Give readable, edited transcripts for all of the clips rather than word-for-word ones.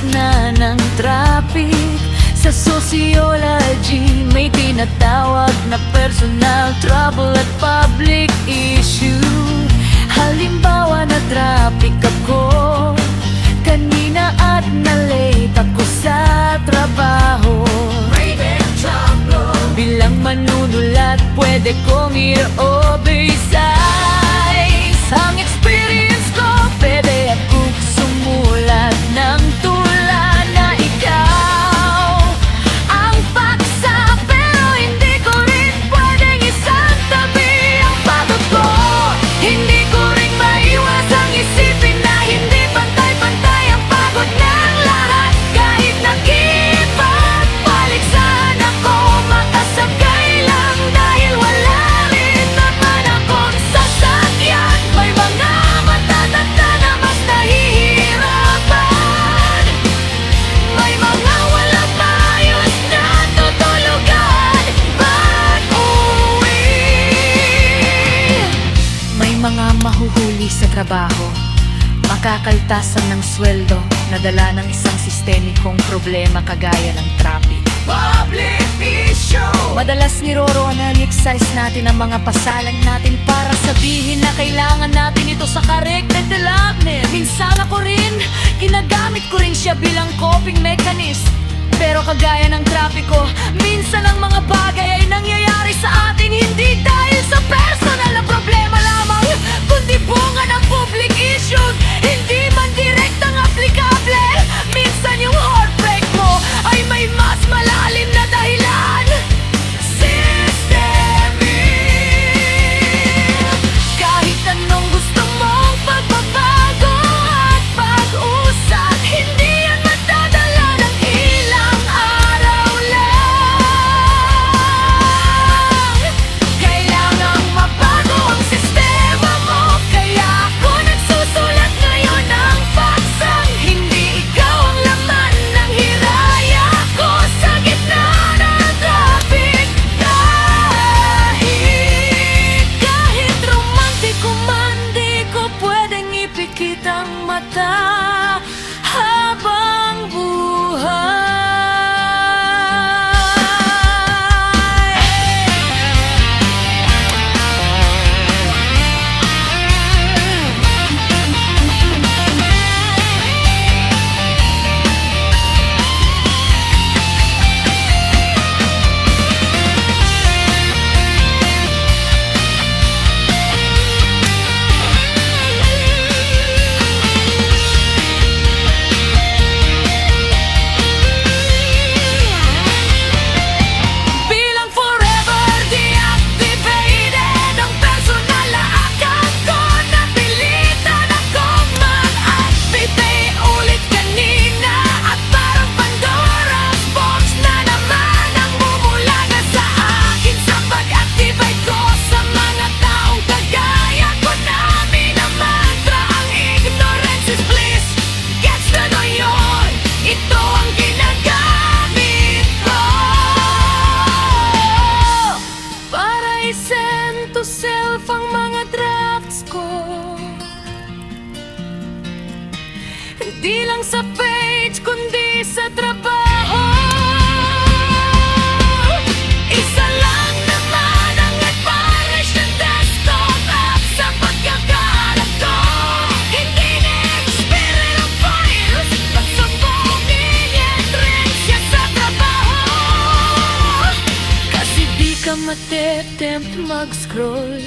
gitna ng traffic. Sa sociology may tinatawag na personal trouble at public issue. Halimbawa na traffic ako kanina at na-late ako sa trabaho. Bilang manunulat pwede kong i-oversize ang experience ko. Pwede akong sumulat ng tula na ikaw ang paksa, pero hindi ko rin pwedeng isang tabi ang pagod ko. Hindi ko rin maiwas ang isipin na hindi pantay-pantay ang pagod ng lahat. Kahit nakipagpaligsahan ako, makasagay lang dahil wala rin naman akong sasakyan. May mga matatanda na mas nahihirapan, may mga walang maayos na tutulugan pag-uwi. May mga mahuhuli sa trabaho, makakaltasan ng sweldo, nadala ng isang sistemikong problema kagaya ng traffic. Public issue! Madalas niroro-analyze natin ang mga pasalan natin para sabihin na kailangan natin ito sa corrected development. Minsan ako rin, ginagamit ko rin siya bilang coping mechanism. Pero kagaya ng trapiko, minsan ang mga bagay ay nangyayari sa atin hindi dahil sa personal na problema lamang, kundi bunga ng public issues. Hindi man direktang aplikable. Minsan yung heartbreak mo ay may mas malalim na dahilan. Systemic. Kahit anong gusto mong pagbabago at pag-usad, hindi yan matadala ng ilang araw lang. Kailangang mabago ang sistema mo, kaya ako nagsusulat ngayon ng paksang hindi ikaw ang laman ng hiraya ko sa gitna ng traffic. Kahit romantiko man, di ko pwedeng ipikit ang mata habang bilang forever deactivated ang personal na account ko. Napilitan akong mag-activate ulit kanina at parang Pandora's box na naman ang bumulaga sa akin sa pag-activate ko sa mga taong kagaya ko na minamantra ang ignorance is bliss. Gets na na yun, ito ang ginagamit ko para i-send to self ang mga drafts ko. Hindi lang sa page, kundi sa trabaho. Isa lang naman ang advantage ng desktop app sa pagkakaalam ko. Hindi na-expire ang virus, pagsubungin i-entrance siya sa trabaho. Kasi di ka matetempt mag-scroll,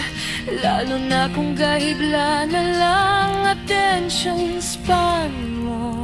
lalo na kung gahibla na lang attention span mo.